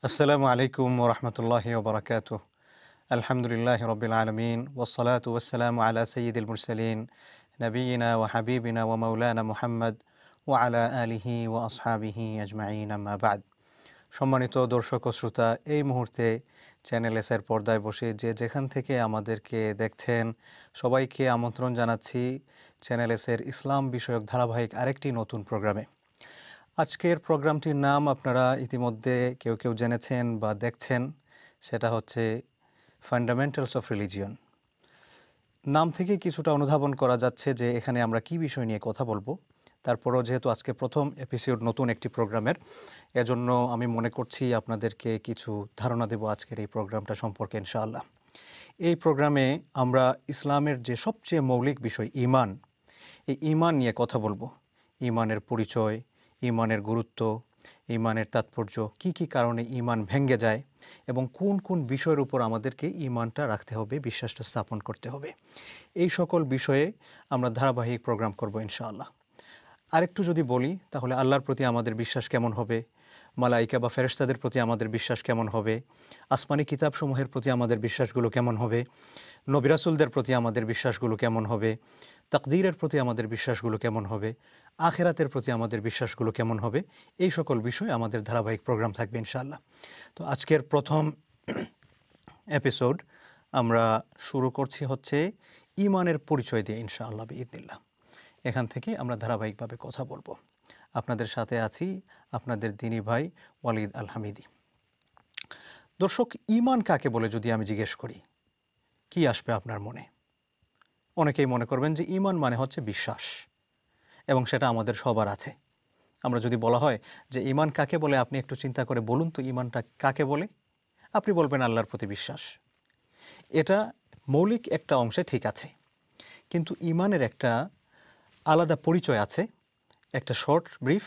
আসসালামু আলাইকুম ওরহমতুল্লাহি ওবরাকাতুহ। আলহামদুলিল্লাহ রবিল আলমিন ওসলাত ওয়াসসালামু আলা সঈদুল মুরসালিন নবীনা ওয়া হাবিবিনা ওয়া মাওলানা মুহাম্মদ ওয়া আলা আলিহি ওয়া আসহাবিহি আজমাইন আম্মা বাদ। সম্মানিত দর্শক ও শ্রোতা, এই মুহূর্তে চ্যানেল এসের পর্দায় বসে যে যেখান থেকে আমাদেরকে দেখছেন সবাইকে আমন্ত্রণ জানাচ্ছি চ্যানেল এসের ইসলাম বিষয়ক ধারাবাহিক আরেকটি নতুন প্রোগ্রামে। আজকের প্রোগ্রামটির নাম আপনারা ইতিমধ্যে কেউ কেউ জেনেছেন বা দেখছেন, সেটা হচ্ছে ফান্ডামেন্টালস অফ রিলিজিয়ন। নাম থেকে কিছুটা অনুধাবন করা যাচ্ছে যে এখানে আমরা কি বিষয় নিয়ে কথা বলবো। তারপরও যেহেতু আজকে প্রথম এপিসোড নতুন একটি প্রোগ্রামের, এজন্য আমি মনে করছি আপনাদেরকে কিছু ধারণা দেব আজকের এই প্রোগ্রামটা সম্পর্কে ইনশাআল্লাহ। এই প্রোগ্রামে আমরা ইসলামের যে সবচেয়ে মৌলিক বিষয় ঈমান, এই ঈমান নিয়ে কথা বলবো। ঈমানের পরিচয়, ঈমানের গুরুত্ব, ঈমানের তাৎপর্য, কি কি কারণে ঈমান ভেঙে যায় এবং কোন কোন বিষয়ের উপর আমাদেরকে ঈমানটা রাখতে হবে, বিশ্বাসটা স্থাপন করতে হবে, এই সকল বিষয়ে আমরা ধারাবাহিক প্রোগ্রাম করব ইনশাআল্লাহ। আরেকটু যদি বলি তাহলে আল্লাহর প্রতি আমাদের বিশ্বাস কেমন হবে, মালাইকা বা ফেরেশতাদের প্রতি আমাদের বিশ্বাস কেমন হবে, আসমানি কিতাবসমূহের প্রতি আমাদের বিশ্বাসগুলো কেমন হবে, নবী রাসূলদের প্রতি আমাদের বিশ্বাসগুলো কেমন হবে, তাকদীরের প্রতি আমাদের বিশ্বাসগুলো কেমন হবে, আখিরাতের প্রতি আমাদের বিশ্বাসগুলো কেমন হবে, এই সকল বিষয় আমাদের ধারাবাহিক প্রোগ্রাম থাকবে ইনশাআল্লাহ। তো আজকের প্রথম এপিসোড আমরা শুরু করছি হচ্ছে ঈমানের পরিচয় দিয়ে ইনশাআল্লাহ বিইذনিল্লাহ। এখান থেকে আমরা ধারাবাহিকভাবে কথা বলবো। আপনাদের সাথে আছি আপনাদের দিনী ভাই ওয়ালিদ আল হামিদি। দর্শক, ঈমান কাকে বলে যদি আমি জিজ্ঞেস করি, কি আসবে আপনার মনে? অনেকেই মনে করবেন যে ঈমান মানে হচ্ছে বিশ্বাস, এবং সেটা আমাদের সবার আছে। আমরা যদি বলা হয় যে ঈমান কাকে বলে, আপনি একটু চিন্তা করে বলুন তো ঈমানটা কাকে বলে, আপনি বলবেন আল্লাহর প্রতি বিশ্বাস। এটা মৌলিক একটা অংশে ঠিক আছে, কিন্তু ঈমানের একটা আলাদা পরিচয় আছে, একটা শর্ট ব্রিফ,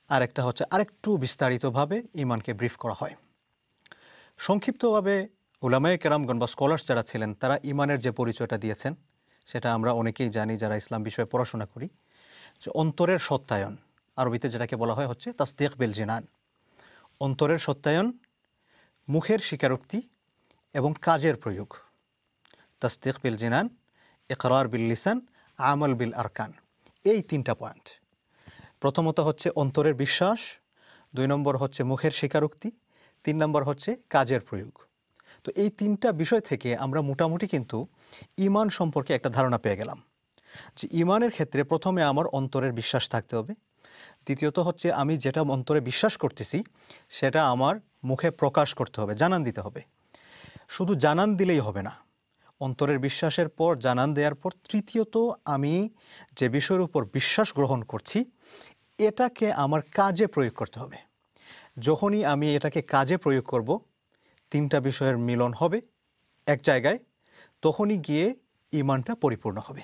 আর একটা হচ্ছে আরেকটু বিস্তারিতভাবে ঈমানকে ব্রিফ করা হয়। সংক্ষিপ্তভাবে উলামায়ে কেরামগণ বা স্কলার্স যারা ছিলেন তারা ঈমানের যে পরিচয়টা দিয়েছেন সেটা আমরা অনেকেই জানি যারা ইসলাম বিষয়ে পড়াশোনা করি, যে অন্তরের সত্যায়ন, আরবিতে যেটাকে বলা হয় হচ্ছে তাসদীক বিল জিনান। অন্তরের সত্যায়ন, মুখের স্বীকারোক্তি এবং কাজের প্রয়োগ। তাসদীক বিল জিনান, ইকরার বিল লিসান, আমল বিল আরকান, এই তিনটা পয়েন্ট। প্রথমত হচ্ছে অন্তরের বিশ্বাস, 2 নম্বর হচ্ছে মুখের স্বীকারোক্তি, 3 নম্বর হচ্ছে কাজের প্রয়োগ। তো এই তিনটা বিষয় থেকে আমরা মোটামুটি কিন্তু ঈমান সম্পর্কে একটা ধারণা পেয়ে গেলাম যে ঈমানের ক্ষেত্রে প্রথমে আমার অন্তরের বিশ্বাস থাকতে হবে, দ্বিতীয়ত হচ্ছে আমি যেটা অন্তরে বিশ্বাস করতেছি সেটা আমার মুখে প্রকাশ করতে হবে, জানান দিতে হবে। শুধু জানান দিলেই হবে না, অন্তরের বিশ্বাসের পর জানান দেওয়ার পর তৃতীয়ত আমি যে বিষয়ের উপর বিশ্বাস গ্রহণ করছি এটাকে আমার কাজে প্রয়োগ করতে হবে। যখনই আমি এটাকে কাজে প্রয়োগ করব, তিনটা বিষয়ের মিলন হবে এক জায়গায়, তখনই গিয়ে ঈমানটা পরিপূর্ণ হবে।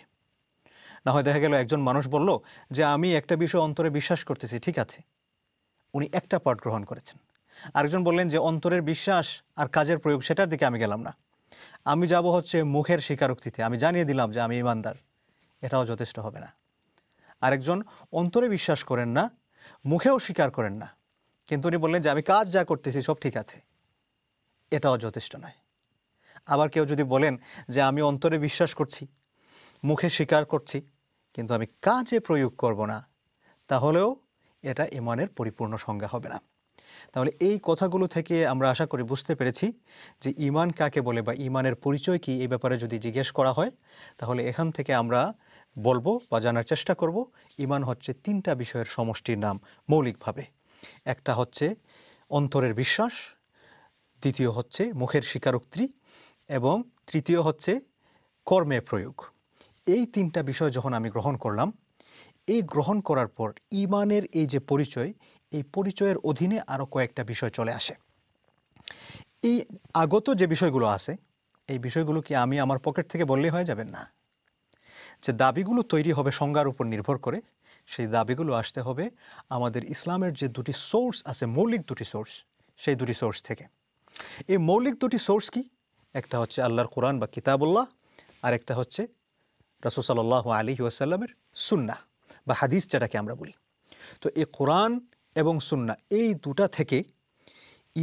না হয় দেখা গেল একজন মানুষ বলল যে আমি একটা বিষয় অন্তরে বিশ্বাস করতেছি, ঠিক আছে, উনি একটা পার্ট গ্রহণ করেছেন। আরেকজন বললেন যে অন্তরের বিশ্বাস আর কাজের প্রয়োগ, সেটার দিকে আমি গেলাম না, আমি যাব হচ্ছে মুখের স্বীকারোক্তিতে, আমি জানিয়ে দিলাম যে আমি ঈমানদার, এটাও যথেষ্ট হবে না। আরেকজন অন্তরে বিশ্বাস করেন না, মুখেও স্বীকার করেন না, কিন্তু উনি বললেন যে আমি কাজ যা করতেছি সব ঠিক আছে, এটাও যথেষ্ট নয়। আবার কেউ যদি বলেন যে আমি অন্তরে বিশ্বাস করছি, মুখে স্বীকার করছি, কিন্তু আমি কাজে প্রয়োগ করব না, তাহলেও এটা ঈমানের পরিপূর্ণ সংজ্ঞা হবে না। তাহলে এই কথাগুলো থেকে আমরা আশা করি বুঝতে পেরেছি যে ঈমান কাকে বলে বা ঈমানের পরিচয় কি, এই ব্যাপারে যদি জিজ্ঞেস করা হয় তাহলে এখান থেকে আমরা বলবো বা জানার চেষ্টা করব ঈমান হচ্ছে তিনটা বিষয়ের সমষ্টির নাম মৌলিকভাবে। একটা হচ্ছে অন্তরের বিশ্বাস, দ্বিতীয় হচ্ছে মুখের স্বীকারোক্তি এবং তৃতীয় হচ্ছে কর্মে প্রয়োগ। এই তিনটা বিষয় যখন আমি গ্রহণ করলাম, এই গ্রহণ করার পর ঈমানের এই যে পরিচয়, এই পরিচয়ের অধীনে আরও কয়েকটা বিষয় চলে আসে। এই আগত যে বিষয়গুলো আছে, এই বিষয়গুলো কি আমি আমার পকেট থেকে বললেই হয়ে যাবে না। যে দাবিগুলো তৈরি হবে সংজ্ঞার উপর নির্ভর করে, সেই দাবিগুলো আসতে হবে আমাদের ইসলামের যে দুটি সোর্স আছে, মৌলিক দুটি সোর্স, সেই দুটি সোর্স থেকে। এই মৌলিক দুটি সোর্স কি? একটা হচ্ছে আল্লাহর কোরআন বা কিতাবুল্লাহ, আর একটা হচ্ছে রাসূল সাল্লাল্লাহু আলাইহি ওয়াসাল্লামের সুন্নাহ বা হাদিস যেটাকে আমরা বলি। তো এই কোরআন এবং সুন্নাহ, এই দুটা থেকে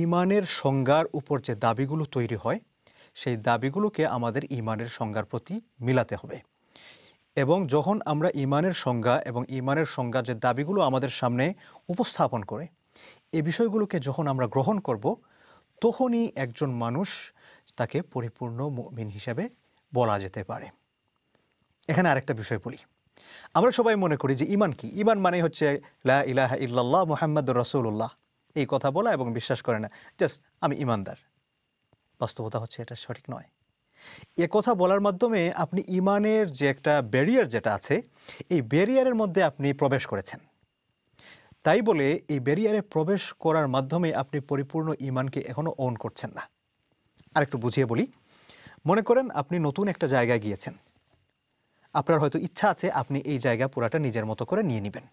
ঈমানের সংজ্ঞার উপর যে দাবিগুলো তৈরি হয় সেই দাবিগুলোকে আমাদের ঈমানের সংজ্ঞার প্রতি মিলাতে হবে। এবং যখন আমরা ঈমানের সংজ্ঞা এবং ঈমানের সংজ্ঞা যে দাবিগুলো আমাদের সামনে উপস্থাপন করে এই বিষয়গুলোকে যখন আমরা গ্রহণ করব, তখনই একজন মানুষ তাকে পরিপূর্ণ মুমিন হিসেবে বলা যেতে পারে। এখানে আরেকটা বিষয় বলি। আমরা সবাই মনে করি যে ঈমান কি? ঈমান মানে হচ্ছে লা ইলাহা ইল্লাল্লাহ মুহাম্মাদুর রাসূলুল্লাহ, এই কথা বলা এবং বিশ্বাস করে না, জাস্ট আমি ঈমানদার। বাস্তবতা হচ্ছে এটা সঠিক নয়। এ কথা বলার মাধ্যমে আপনি ঈমানের যে একটা ব্যারিয়ার যেটা আছে, এই ব্যারিয়ারের মধ্যে আপনি প্রবেশ করেছেন। তাই বলে এই ব্যারিয়ারে প্রবেশ করার মাধ্যমে আপনি পরিপূর্ণ ঈমানকে এখনও ওন করছেন না। আরেকটু বুঝিয়ে বলি। মনে করেন আপনি নতুন একটা জায়গায় গিয়েছেন। আপনার হয়তো ইচ্ছা আছে আপনি এই জায়গা পুরাটা নিজের মতো করে নিয়ে নেবেন।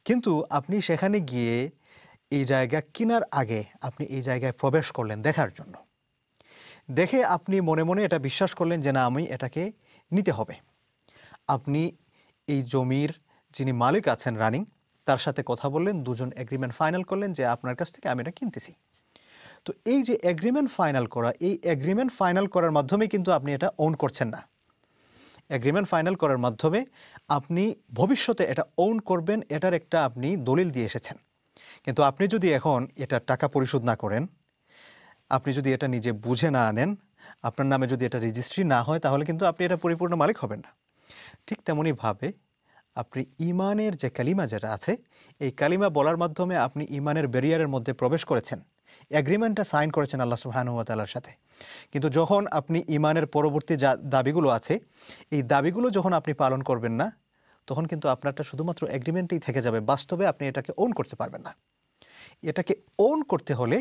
কিন্তু আপনি সেখানে গিয়ে এই জায়গা কেনার আগে আপনি এই জায়গায় প্রবেশ করলেন দেখার জন্য। দেখে আপনি মনে মনে এটা বিশ্বাস করলেন যে না, আমি এটাকে নিতে হবে। আপনি এই জমির যিনি মালিক আছেন রানিং, তার সাথে কথা বললেন, দুজন এগ্রিমেন্ট ফাইনাল করলেন যে আপনার কাছ থেকে আমি এটা কিনতেছি। তো এই যে এগ্রিমেন্ট ফাইনাল করা, এই এগ্রিমেন্ট ফাইনাল করার মাধ্যমে কিন্তু আপনি এটা ওন করছেন না। এগ্রিমেন্ট ফাইনাল করার মাধ্যমে আপনি ভবিষ্যতে এটা ওন করবেন, এটার একটা আপনি দলিল দিয়ে এসেছেন। কিন্তু আপনি যদি এখন এটা টাকা পরিশোধ না করেন, আপনি যদি এটা নিজে বুঝে না আনেন, আপনার নামে যদি এটা রেজিস্ট্রি না হয়, তাহলে কিন্তু আপনি এটা পরিপূর্ণ মালিক হবেন না। ঠিক তেমনইভাবে আপনি ঈমানের যে কালিমা যেটা আছে, এই কালিমা বলার মাধ্যমে আপনি ঈমানের ব্যারিয়ারের মধ্যে প্রবেশ করেছেন, এগ্রিমেন্টটা সাইন করেছেন আল্লাহ সুবহানাহু ওয়া তাআলার সাথে। কিন্তু যখন আপনি ঈমানের পরবর্তী দাবিগুলো আছে, এই দাবিগুলো যখন আপনি পালন করবেন না, তখন কিন্তু আপনারটা শুধুমাত্র এগ্রিমেন্টেই থেকে যাবে। বাস্তবে আপনি এটাকে ওন করতে পারবেন না। এটাকে ওন করতে হলে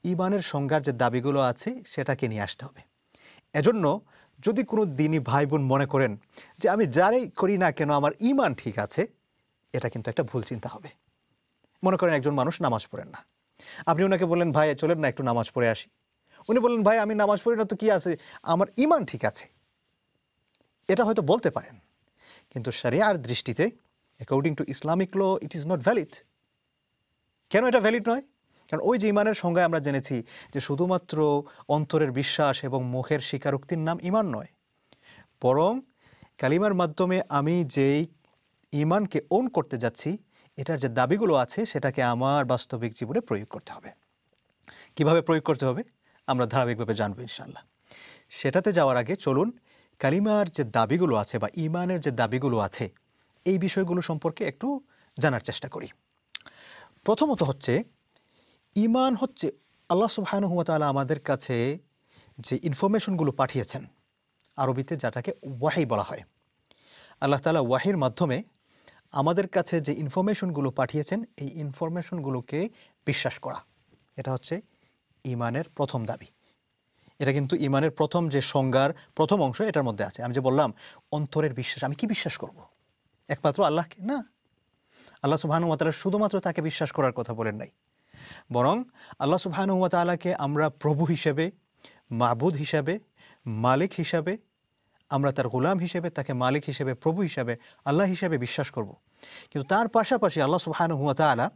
ঈমানের সংজ্ঞার যে দাবিগুলো আছে সেটাকে নিয়ে আসতে হবে। এজন্য যদি কোনো দিনই ভাই বোন মনে করেন যে আমি যারাই করি না কেন আমার ঈমান ঠিক আছে, এটা কিন্তু একটা ভুল চিন্তা হবে। মনে করেন একজন মানুষ নামাজ পড়েন না, আপনি ওনাকে বললেন ভাই চলেন না একটু নামাজ পড়ে আসি। উনি বললেন ভাই আমি নামাজ পড়ি না তো কি আছে, আমার ঈমান ঠিক আছে। এটা হয়তো বলতে পারেন, কিন্তু শরিয়ার দৃষ্টিতে according to Islamic law it is not valid. কেন এটা ভ্যালিড নয়? কারণ ওই যে ঈমানের সংজ্ঞায় আমরা জেনেছি যে শুধুমাত্র অন্তরের বিশ্বাস এবং মুখের স্বীকারোক্তির নাম ঈমান নয়, বরং কালিমার মাধ্যমে আমি যেই ঈমানকে ওন করতে যাচ্ছি, এটার যে দাবিগুলো আছে সেটাকে আমার বাস্তবিক জীবনে প্রয়োগ করতে হবে। কিভাবে প্রয়োগ করতে হবে আমরা ধারাবাহিকভাবে জানবো ইনশাআল্লাহ। সেটাতে যাওয়ার আগে চলুন কালিমার যে দাবিগুলো আছে বা ঈমানের যে দাবিগুলো আছে, এই বিষয়গুলো সম্পর্কে একটু জানার চেষ্টা করি। প্রথমত হচ্ছে ঈমান হচ্ছে আল্লাহ সুবহানাহু ওয়া তাআলা আমাদের কাছে যে ইনফরমেশনগুলো পাঠিয়েছেন, আরবিতে যেটাকে ওয়াহি বলা হয়। আল্লাহ তাআলা ওয়াহির মাধ্যমে আমাদের কাছে যে ইনফরমেশনগুলো পাঠিয়েছেন, এই ইনফরমেশনগুলোকে বিশ্বাস করা, এটা হচ্ছে ঈমানের প্রথম দাবি। এটা কিন্তু ঈমানের প্রথম যে সংজ্ঞার প্রথম অংশ এটার মধ্যে আছে। আমি যে বললাম অন্তরের বিশ্বাস, আমি কি বিশ্বাস করব? একমাত্র আল্লাহকে না। আল্লাহ সুবহানাহু ওয়া তাআলা শুধুমাত্র তাকে বিশ্বাস করার কথা বলেন নাই, বরং আল্লাহ সুবহানাহু ওয়া তাআলাকে আমরা প্রভু হিসেবে, মাবুদ হিসাবে, মালিক হিসাবে, আমরা তার গোলাম হিসেবে, তাকে মালিক হিসেবে, প্রভু হিসাবে, আল্লাহ হিসেবে বিশ্বাস করব। কিন্তু তার পাশাপাশি আল্লাহ সুবহানাহু ওয়া তাআলা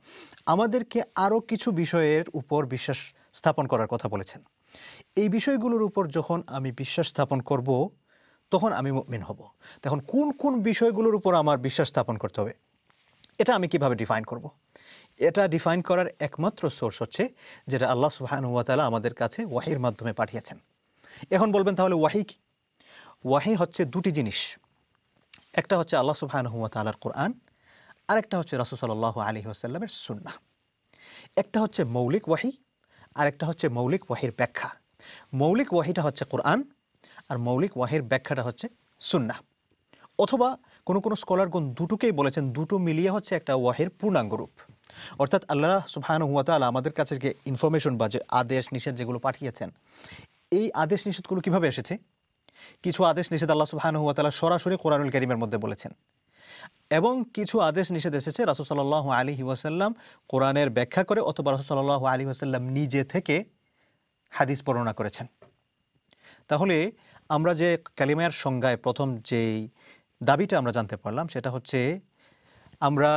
আমাদেরকে আরও কিছু বিষয়ের উপর বিশ্বাস স্থাপন করার কথা বলেছেন। এই বিষয়গুলোর উপর যখন আমি বিশ্বাস স্থাপন করব, তখন আমি মুমিন হব। তখন কোন কোন বিষয়গুলোর উপর আমার বিশ্বাস স্থাপন করতে হবে, এটা আমি কিভাবে ডিফাইন করব? এটা ডিফাইন করার একমাত্র সোর্স হচ্ছে যেটা আল্লাহ সুবহানাহু ওয়া তাআলা আমাদের কাছে ওয়াহির মাধ্যমে পাঠিয়েছেন। এখন বলবেন তাহলে ওয়াহি কি? ওয়াহি হচ্ছে দুটি জিনিস। একটা হচ্ছে আল্লাহ সুবহানাহু ওয়া তাআলার কোরআন, আরেকটা হচ্ছে রাসূল সাল্লাল্লাহু আলাইহি ওয়াসাল্লামের সুন্নাহ। একটা হচ্ছে মৌলিক ওয়াহি, আরেকটা হচ্ছে মৌলিক ওয়াহির ব্যাখ্যা। মৌলিক ওয়াহিটা হচ্ছে কোরআন, আর মৌলিক ওয়াহির ব্যাখ্যাটা হচ্ছে সুন্নাহ। অথবা কোনো কোনো স্কলারগণ দুটোকেই বলেছেন, দুটো মিলিয়ে হচ্ছে একটা ওয়াহির পূর্ণাঙ্গ রূপ। অর্থাৎ আল্লাহ সুবহানাহু ওয়া তাআলা আমাদের কাছে যে ইনফরমেশন বা যে আদেশ নিষেধ যেগুলো পাঠিয়েছেন, এই আদেশ নিষেধগুলো কিভাবে এসেছে? কিছু আদেশ নিষেধ আল্লাহ সুবহানাহু ওয়া তাআলা সরাসরি কোরআনুল কারীমের মধ্যে বলেছেন, এবং কিছু আদেশ নিষেধ এসেছে রাসূল সাল্লাল্লাহু আলাইহি ওয়াসাল্লাম কোরআনের ব্যাখ্যা করে অথবা রাসূল সাল্লাল্লাহু আলাইহি ওয়াসাল্লাম নিজে থেকে হাদিস বর্ণনা করেছেন। তাহলে আমরা যে কালিমার সংজ্ঞায় প্রথম যেই দাবিটা আমরা জানতে পারলাম সেটা হচ্ছে আমরা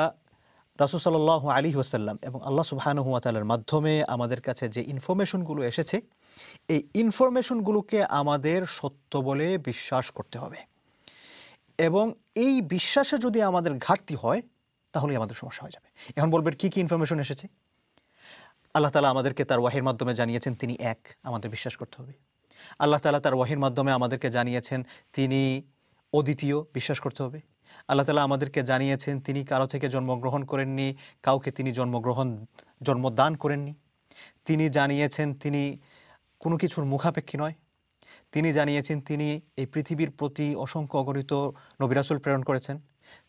রাসূল সাল্লাল্লাহু আলাইহি ওয়াসাল্লাম এবং আল্লাহ সুবহানাহু ওয়া তাআলার মাধ্যমে আমাদের কাছে যে ইনফরমেশনগুলো এসেছে, এই ইনফরমেশনগুলোকে আমাদের সত্য বলে বিশ্বাস করতে হবে। এবং এই বিশ্বাসে যদি আমাদের ঘাটতি হয় তাহলেই আমাদের সমস্যা হয়ে যাবে। এখন বলবেন কি ইনফরমেশন এসেছে? আল্লাহ তাআলা আমাদেরকে তার ওয়াহির মাধ্যমে জানিয়েছেন তিনি এক, আমাদের বিশ্বাস করতে হবে। আল্লাহ তাআলা তার ওয়াহির মাধ্যমে আমাদেরকে জানিয়েছেন তিনি অদ্বিতীয়, বিশ্বাস করতে হবে। আল্লাহ তাআলা আমাদেরকে জানিয়েছেন তিনি কারো থেকে জন্মগ্রহণ করেননি, কাউকে তিনি জন্মদান করেননি। তিনি জানিয়েছেন তিনি কোনো কিছুর মুখাপেক্ষী নয়। তিনি জানিয়েছেন তিনি এই পৃথিবীর প্রতি অসংখ্য অগণিত নবী রাসূল প্রেরণ করেছেন।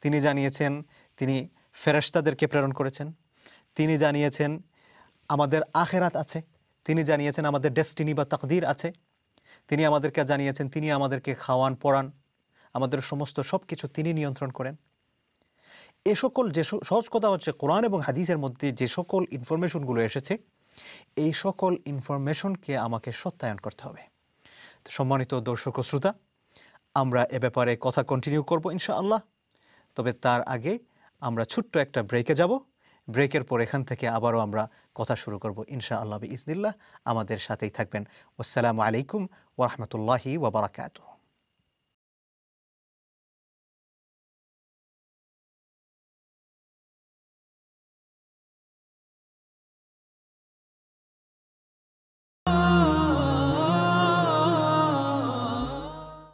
তিনি জানিয়েছেন তিনি ফেরেশতাদেরকে প্রেরণ করেছেন। তিনি জানিয়েছেন আমাদের আখিরাত আছে। তিনি জানিয়েছেন আমাদের ডেস্টিনি বা তাকদীর আছে। তিনি আমাদেরকে জানিয়েছেন তিনি আমাদেরকে খাওয়ান পড়ান, আমাদের সমস্ত সব কিছু তিনি নিয়ন্ত্রণ করেন। এ সকল যে সহজ কথা হচ্ছে কোরআন এবং হাদিসের মধ্যে যে সকল ইনফরমেশনগুলো এসেছে, এই সকল ইনফরমেশনকে আমাকে সত্যায়ন করতে হবে। তো সম্মানিত দর্শক ও শ্রোতা, আমরা এ ব্যাপারে কথা কন্টিনিউ করব ইনশাআল্লাহ। তবে তার আগে আমরা ছোট্ট একটা ব্রেকে যাব। ব্রেকের পর এখান থেকে আবারও আমরা কথা শুরু করব ইনশাআল্লাহ বিইজনিল্লাহ। আমাদের সাথেই থাকবেন। আসসালামু আলাইকুম ওয়া রাহমাতুল্লাহি ওয়া বারাকাতুহু।